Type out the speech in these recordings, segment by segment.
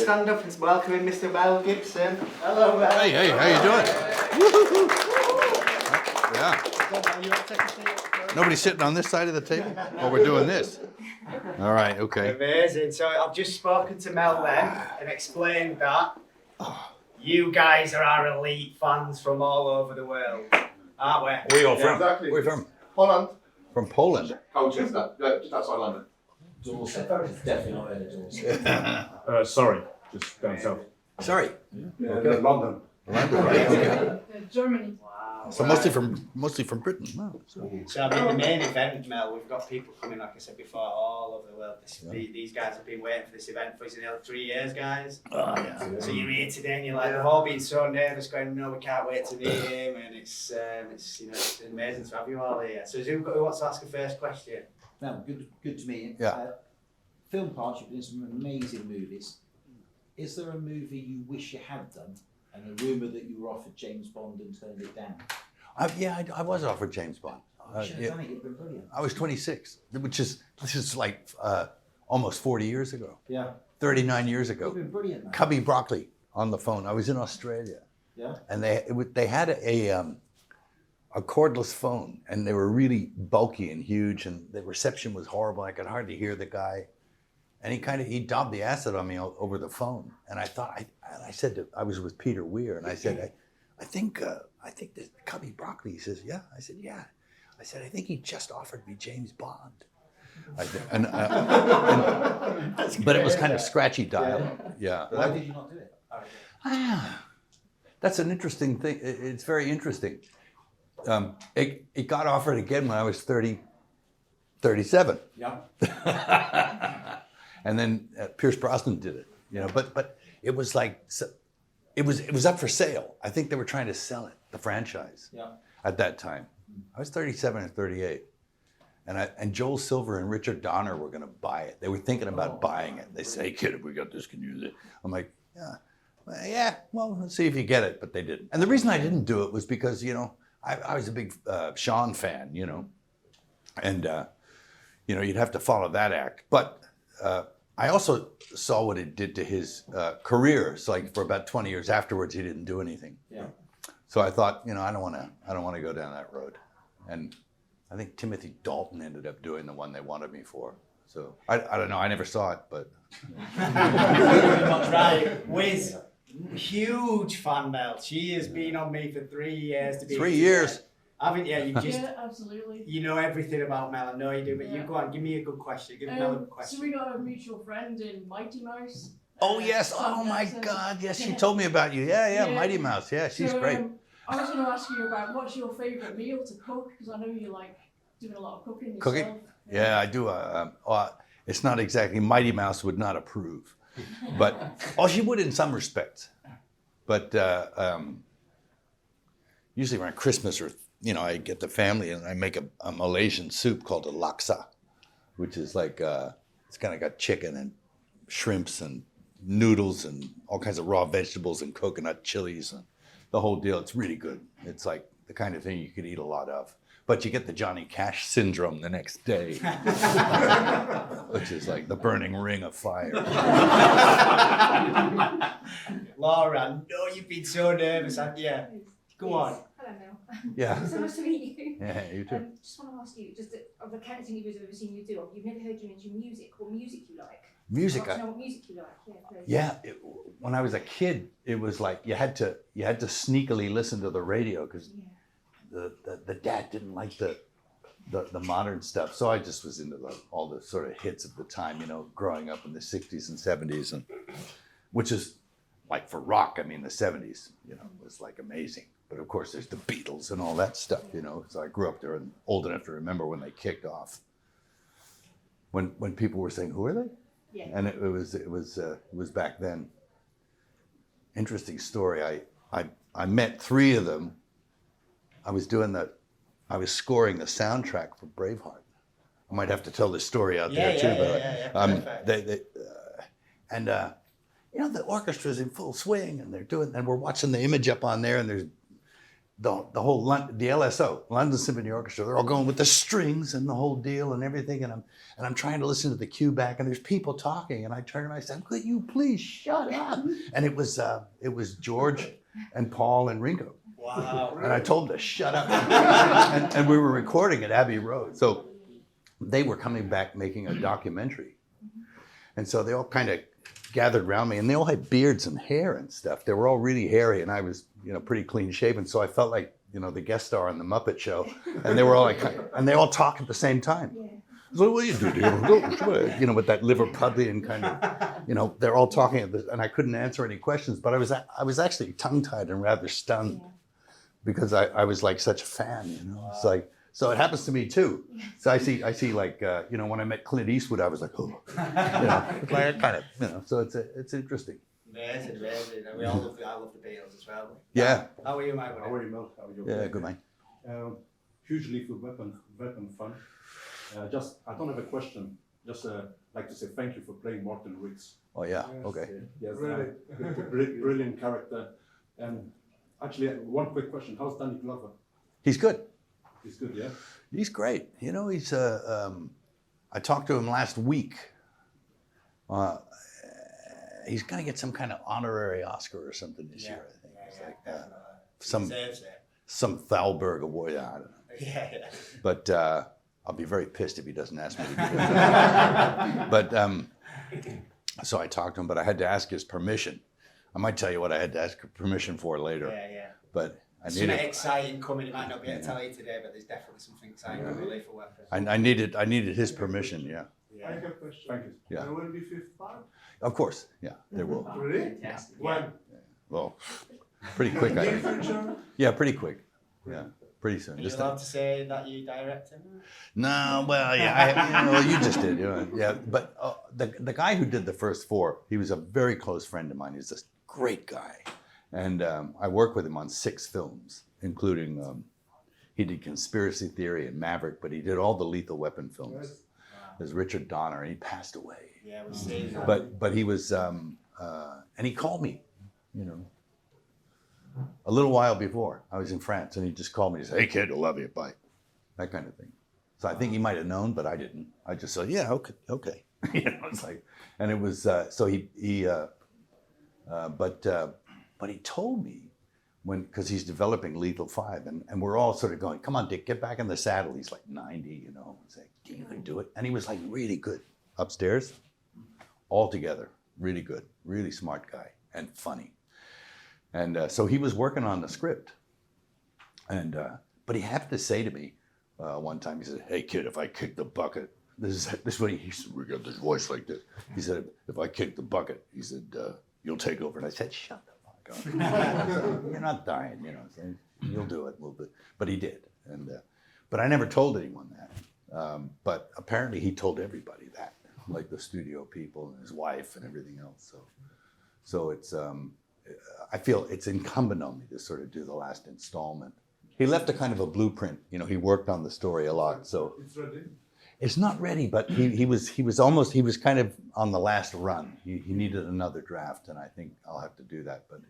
stand up and welcome in Mr. Mel Gibson. Hello, Mel. Hey, how you doing? Yeah. Nobody's sitting on this side of the table? Oh, we're doing this. All right, okay. Amazing. So I've just spoken to Mel then and explained that you guys are our elite fans from all over the world, aren't we? Where are you all from? Exactly. Where are you from? Holland. From Poland. Colchester, just outside London. Dorset. Definitely not heard of Dorset. Sorry, just down south. Sorry. Okay. London. London, right, okay. Germany. Wow. So mostly from Britain. Wow. So I mean, the main event, Mel, we've got people coming, like I said before, all over the world. These guys have been waiting for this event for 3 years, guys. Oh, yeah. So you're here today, and you're like, they've all been so nervous, going, no, we can't wait to meet him, and it's it's amazing to have you all here. So who wants to ask the first question? No, good to meet you. Yeah. Film parts, you've been in some amazing movies. Is there a movie you wish you had done, and a rumour that you were offered James Bond and turned it down? I was offered James Bond. You should have done it, you've been brilliant. I was 26, this is like almost 40 years ago. Yeah. 39 years ago. You've been brilliant, man. Cubby Broccoli on the phone. I was in Australia. Yeah. And they had a cordless phone, and they were really bulky and huge, and the reception was horrible. I could hardly hear the guy, and he daubed the acid on me over the phone. And I thought, I said I was with Peter Weir, and I said, I think this Cubby Broccoli. He says, yeah. I said, yeah. I said, I think he just offered me James Bond. But it was kind of scratchy dial. Yeah. Why did you not do it? That's an interesting thing. It's very interesting. It got offered again when I was 37. Yeah. And then Pierce Brosnan did it, but it was like, it was up for sale. I think they were trying to sell it, the franchise, at that time. I was 37 or 38. And Joel Silver and Richard Donner were going to buy it. They were thinking about buying it. They say, hey, kid, if we got this, can you use it? I'm like, yeah, well, let's see if you get it. But they didn't. And the reason I didn't do it was because, I was a big Sean fan, and, you'd have to follow that act. But I also saw what it did to his career. So like for about 20 years afterwards, he didn't do anything. Yeah. So I thought, I don't want to go down that road. And I think Timothy Dalton ended up doing the one they wanted me for. So I don't know. I never saw it, but. Right, Wiz, huge fan, Mel. She has been on me for 3 years to be. 3 years. Haven't you? You just. Yeah, absolutely. You know everything about Mel. I know you do, but you go on. Give me a good question. Give Mel a good question. So we got a mutual friend in Mighty Mouse. Oh yes! Oh my God! Yes, she told me about you. Yeah, Mighty Mouse. Yeah, she's great. I was going to ask you about what's your favourite meal to cook, because I know you like doing a lot of cooking yourself. Cooking? Yeah, I do. It's not exactly, Mighty Mouse would not approve, but she would in some respects. But usually around Christmas or I get the family and I make a Malaysian soup called a laksa, which is like it's kind of got chicken and shrimps and noodles and all kinds of raw vegetables and coconut chilies and the whole deal. It's really good. It's like the kind of thing you could eat a lot of. But you get the Johnny Cash syndrome the next day, which is like the burning ring of fire. Laura, I know you've been so nervous, haven't you? Go on. Hello, Mel. Yeah. So nice to meet you. Yeah, you too. Just want to ask you, just of the kind of interviews I've ever seen you do, you've never heard you into music. What music you like? Music. I'd like to know what music you like. Yeah, Yeah, when I was a kid, it was like you had to sneakily listen to the radio because the dad didn't like the modern stuff. So I just was into all the sort of hits of the time, growing up in the 60s and 70s, and which is like for rock. I mean, the 70s, was like amazing. But of course, there's the Beatles and all that stuff, So I grew up there and old enough to remember when they kicked off. When people were saying, "Who are they?" Yeah. And it was back then. Interesting story. I met 3 of them. I was scoring the soundtrack for Braveheart. I might have to tell this story out there too. The orchestra's in full swing, and and we're watching the image up on there, and there's the whole the LSO, London Symphony Orchestra, they're all going with the strings and the whole deal and everything, and I'm trying to listen to the cue back, and there's people talking, and I turn and I said, "Could you please shut up?" And it was George and Paul and Ringo. Wow. And I told them to shut up. And we were recording at Abbey Road. So they were coming back making a documentary. And so they all kind of gathered around me, and they all had beards and hair and stuff. They were all really hairy, and I was, pretty clean shaven. So I felt like, the guest star on the Muppet Show. And they were all like, and they all talk at the same time. Yeah. So what do you do, dear? With that Liverpudlian kind of, they're all talking at this, and I couldn't answer any questions, but I was actually tongue-tied and rather stunned. Yeah. Because I was like such a fan, It's like, so it happens to me too. So I see like, when I met Clint Eastwood, I was like, oh, it's like kind of, so it's interesting. Amazing. And I love the Beatles as well. Yeah. How are you, Mike? How are you, Mel? How are you? Yeah, good man. Hugely for weapon fun. I don't have a question. Just like to say thank you for playing Martin Riggs. Oh yeah, okay. Yes, Really? brilliant character. And actually, one quick question: how's Danny Glover? He's good. He's good, yeah. He's great. He's I talked to him last week. He's gonna get some kind of honorary Oscar or something this year, I think. It's like some Thalberg award. Yeah, I don't know. Yeah. But I'll be very pissed if he doesn't ask me to do it. But so I talked to him, but I had to ask his permission. I might tell you what I had to ask permission for later. Yeah. But I Something needed exciting coming. It might not be able to tell you today, but there's definitely something exciting coming for weapons. I needed his permission. Yeah. I have a question. Thank you. Yeah. There will be fifth part? Of course. Yeah. There will. Really? Fantastic. When? Well, pretty quick. I Near think. future? Yeah, pretty quick. Yeah. Pretty soon. Are you allowed to say that you directed? No, well, yeah, you just did, yeah. But the guy who did the first four, he was a very close friend of mine. He's this great guy, and I worked with him on 6 films, including he did Conspiracy Theory and Maverick, but he did all the Lethal Weapon films. Yes. There's Richard Donner, and he passed away. Yeah, we've seen that. But he was, and he called me, a little while before. I was in France, and he just called me. He said, "Hey, kid, I love you, bye," that kind of thing. So I think he might have known, but I didn't. I just said, "Yeah, okay." It's like, and it was so but he told me because he's developing Lethal 5, and we're all sort of going, "Come on, Dick, get back in the saddle." He's like 90, It's like, "You can do it," and he was like really good upstairs, all together, really good, really smart guy, and funny. And so he was working on the script, and but he had to say to me one time, he said, "Hey kid, if I kick the bucket," this is what he said. We got this voice like this. He said, "If I kick the bucket," he said, "you'll take over." And I said, "Shut the fuck up! You're not dying, So you'll do it." But he did, and but I never told anyone that. But apparently he told everybody that, like the studio people and his wife and everything else. So it's. I feel it's incumbent on me to sort of do the last installment. He left a kind of a blueprint. He worked on the story a lot. So It's ready? it's not ready, but he was kind of on the last run. He needed another draft, and I think I'll have to do that. But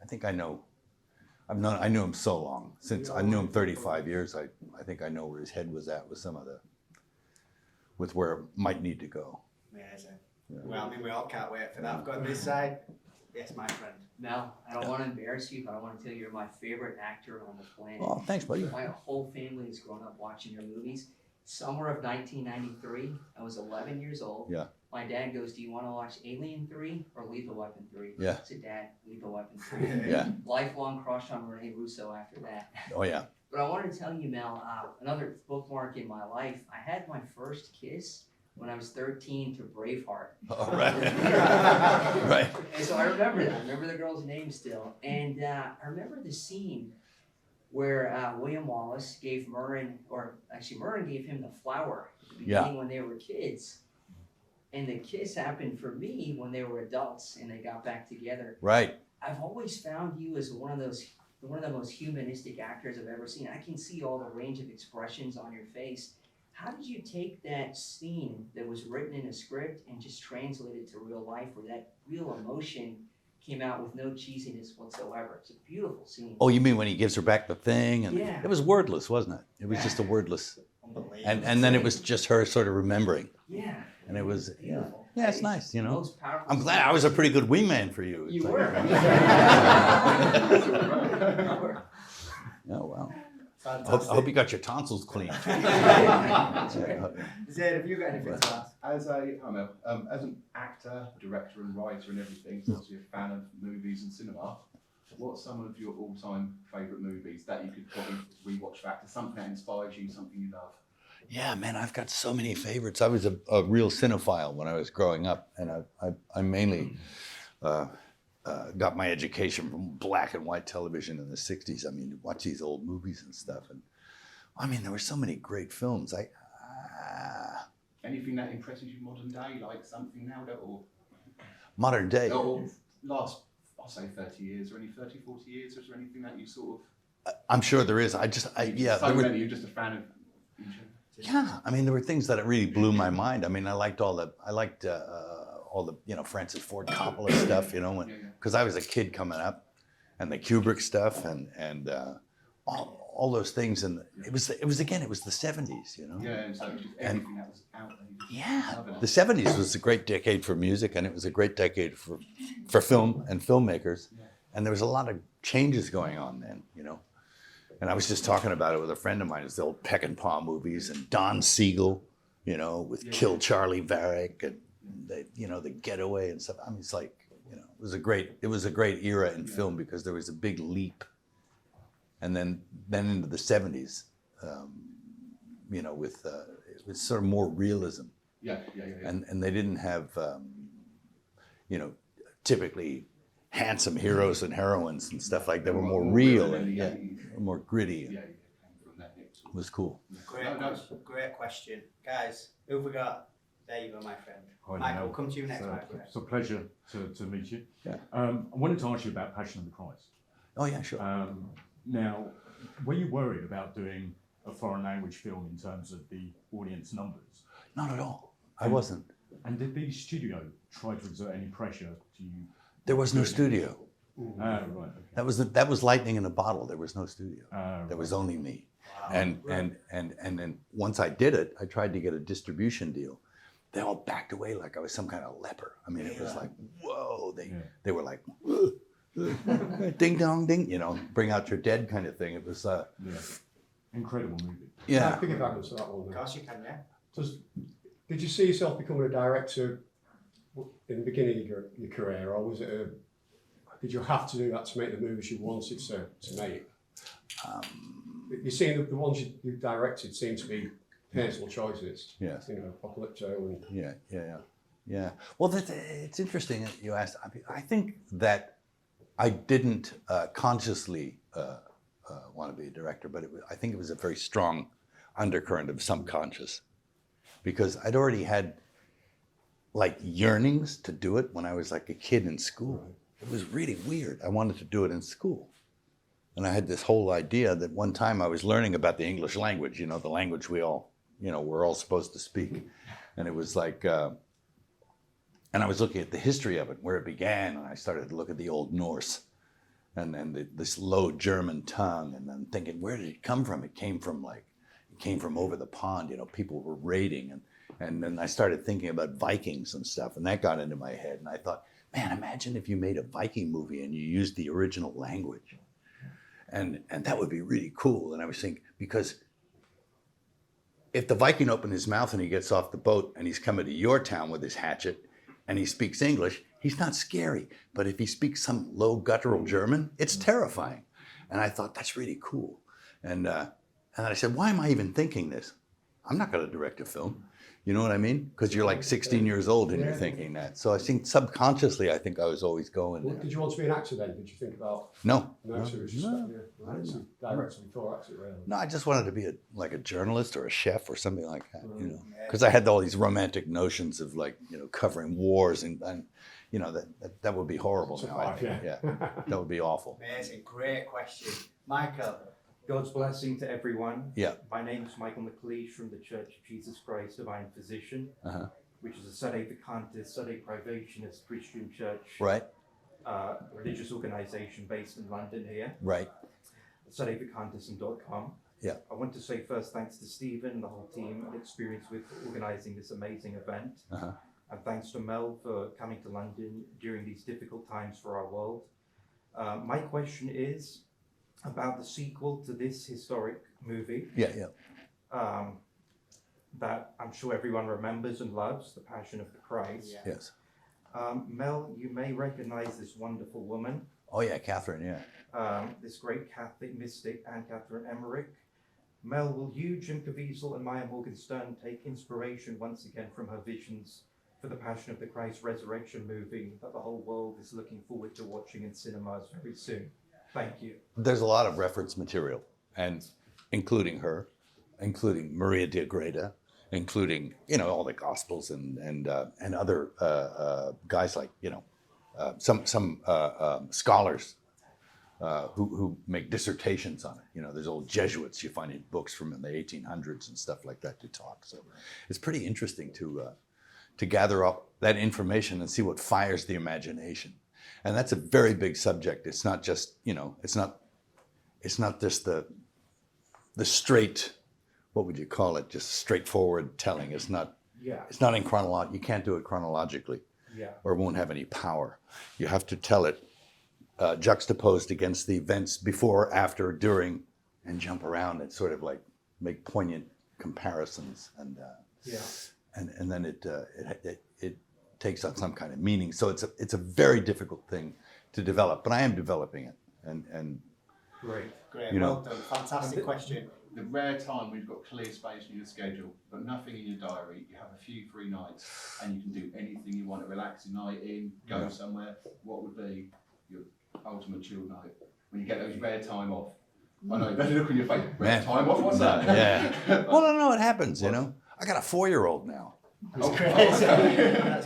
I think I knew him so long. Since I knew him 35 years, I think I know where his head was at with where it might need to go. Amazing. Well, we all can't wait for that. I've got this side. Yes, my friend. Mel, I don't want to embarrass you, but I want to tell you you're my favorite actor on the planet. Oh, thanks, buddy. My whole family has grown up watching your movies. Summer of 1993, I was 11 years old. Yeah. My dad goes, "Do you want to watch Alien 3 or Lethal Weapon 3? Yeah. I said, "Dad, Lethal Weapon 3. Yeah. Lifelong crush on Rene Russo after that. Oh yeah. But I wanted to tell you, Mel, another bookmark in my life. I had my first kiss when I was 13 to Braveheart. Oh, right. Right. And so I remember that. I remember the girl's name still. And I remember the scene where William Wallace gave Murren gave him the flower at the beginning when they were kids. And the kiss happened for me when they were adults and they got back together. Right. I've always found you as one of the most humanistic actors I've ever seen. I can see all the range of expressions on your face. How did you take that scene that was written in a script and just translate it to real life where that real emotion came out with no cheesiness whatsoever. It's a beautiful scene. Oh, you mean when he gives her back the thing? And Yeah. it was wordless, wasn't it? It was just a wordless. Unbelievable. And then it was just her sort of remembering. Yeah. And it was, Beautiful. yeah, it's nice, you know. Most powerful I'm glad scene. I was a pretty good wingman for you. It's You like- were. Oh, wow. I Fantastic. hope you got your tonsils clean. That's right. Zaid, have you got anything to ask? As as an actor, director, and writer, and everything, obviously a fan of movies and cinema. What's some of your all-time favourite movies that you could probably rewatch back to? Something that inspires you, something you love. Yeah, man, I've got so many favorites. I was a real cinephile when I was growing up, and I mainly got my education from black and white television in the 60s. I mean, you watch these old movies and stuff, and I mean, there were so many great films. Anything that impresses you modern day, like something now that, or Modern day. last, I'll say 30 years, or any 30, 40 years, is there anything that you sort of... I'm sure there is. Yeah, so there were, many, you're just a fan of... yeah. I mean, there were things that really blew my mind. I mean, I liked all the Francis Ford Coppola stuff, you know, because I was a kid coming up, and the Kubrick stuff, and all those things, and it was the 70s, you know. Yeah, and so just everything that was out there. you just Yeah, loved it. the 70s was a great decade for music, and it was a great decade for film and filmmakers, and there was a lot of changes going on then, you know. And I was just talking about it with a friend of mine. It's the old Peck and Paw movies, and Don Siegel, you know, with Kill Charlie Varick, and the Getaway and stuff. I mean, it's like, you know, it was a great era in film because there was a big leap, and then into the 70s, you know, with it was sort of more realism. Yeah. And they didn't have, you know, typically handsome heroes and heroines and stuff like that. They were more real and more gritty. Yeah, came from that. It was cool. Great question. Guys, who have we got? There you go, my friend. Hi, Michael, Neil. we'll come to you next, my friend. It's a pleasure to meet you. Yeah. I wanted to ask you about Passion of the Christ. Oh yeah, sure. Now, were you worried about doing a foreign language film in terms of the audience numbers? Not at all. I wasn't. And did the studio try to exert any pressure to you? There was no studio. Right. Okay. That was lightning in a bottle. There was no studio. Right. There was only me. Wow. And then once I did it, I tried to get a distribution deal. They all backed away like I was some kind of leper. I mean, it was like, whoa. They were like, ding dong ding, you know, bring out your dead kind of thing. It was Incredible movie. yeah. Can I piggyback onto that one? Of course you can, yeah. Did you see yourself becoming a director in the beginning of your career, or was it did you have to do that to make the movies you wanted to make? You see, the ones you directed seem to be personal choices. Yes. You know, Apocalypto and... Yeah. Well, it's interesting that you asked. I think that I didn't consciously want to be a director, but I think it was a very strong undercurrent of subconscious, because I'd already had like yearnings to do it when I was like a kid in school. It was really weird. I wanted to do it in school. And I had this whole idea that one time I was learning about the English language, you know, the language we all, you know, we're all supposed to speak. And it was like, and I was looking at the history of it, where it began, and I started to look at the Old Norse and then this Low German tongue, and then thinking, where did it come from? It came from over the pond, you know, people were raiding. And then I started thinking about Vikings and stuff, and that got into my head. And I thought, man, imagine if you made a Viking movie and you used the original language. And that would be really cool. And I was thinking, because if the Viking opened his mouth and he gets off the boat and he's coming to your town with his hatchet and he speaks English, he's not scary. But if he speaks some low guttural German, it's terrifying. And I thought, that's really cool. And I said, why am I even thinking this? I'm not going to direct a film. You know what I mean? Because you're like 16 years old and you're thinking that. So I think subconsciously, I think I was always going there. Did you want to be an actor then? Did you think about... No. No, so it was just director before actor, really. No, I just wanted to be like a journalist or a chef or something like that, you know, because I had all these romantic notions of like, you know, covering wars and you know, that would be horrible now. I think. Yeah, that would be awful. Amazing, great question. Michael. God's blessing to everyone. Yeah. My name is Michael McLeish from the Church of Jesus Christ Divine Physician, Uh-huh. which is a Sunday Vacantis, Sunday Privationist Christian church. Right. religious organisation based in London here, Right. SadeVikantism.com. Yeah. I want to say first thanks to Stephen and the whole team at Experience with organising this amazing event. Uh-huh. And thanks to Mel for coming to London during these difficult times for our world. My question is about the sequel to this historic movie. Yeah, yeah. That I'm sure everyone remembers and loves, The Passion of the Christ. Yeah. Yes. Mel, you may recognize this wonderful woman, Oh yeah, Catherine. Yeah. this great Catholic mystic, Anne Catherine Emmerich. Mel, will you, Jim Caviezel, and Maya Morgenstern take inspiration once again from her visions for the Passion of the Christ resurrection movie that the whole world is looking forward to watching in cinemas very soon? Thank you. There's a lot of reference material, and including her, including Maria de Agreda, including all the Gospels and other guys like some scholars who make dissertations on it. There's old Jesuits you find in books from the 1800s and stuff like that to talk. So it's pretty interesting to gather up that information and see what fires the imagination. And that's a very big subject. It's not just it's not just the straight, what would you call it? Just straightforward telling. It's not in chronology. You can't do it chronologically. Yeah. Or it won't have any power. You have to tell it juxtaposed against the events before, after, during, and jump around and sort of like make poignant comparisons, and then it takes on some kind of meaning. So it's a very difficult thing to develop, but I am developing it, and Great. Great, well done. Fantastic question. The rare time we've got clear space in your schedule, but nothing in your diary, you have a few free nights and you can do anything you want, a relaxing night in, go somewhere, what would be your ultimate chill night when you get those rare time off? I know, better look on your face. Rare time off, what's that? Yeah. Well, no, it happens, I got a 4-year-old now.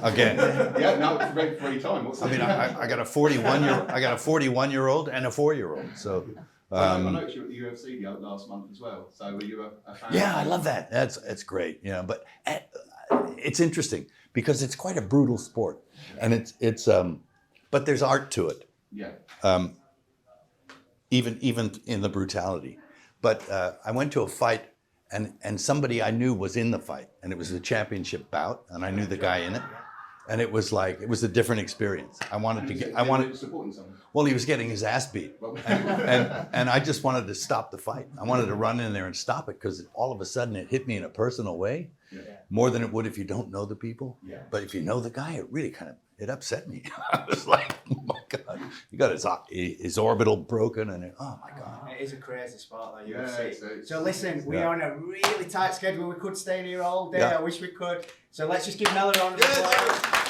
Again. Yeah, no, free time. What's that? I mean, I got a 41-year-old and a 4-year-old. So. I noticed you were at the UFC last month as well. So were you a fan? Yeah, I love that. It's great. But it's interesting because it's quite a brutal sport, and it's but there's art to it. Yeah. Even in the brutality. But I went to a fight, and somebody I knew was in the fight, and it was a championship bout, and I knew the guy in it, and it was a different experience. I wanted supporting someone. Well, he was getting his ass beat, and I just wanted to stop the fight. I wanted to run in there and stop it because all of a sudden it hit me in a personal way, more than it would if you don't know the people. Yeah. But if you know the guy, it really it upset me. I was like, oh my God, he got his orbital broken, and oh my God. It is a crazy sport, though, Yeah, UFC. it's So listen, we are on a really tight schedule. We could stay here all day. Yeah. I wish we could. So let's just give Mel a round of applause.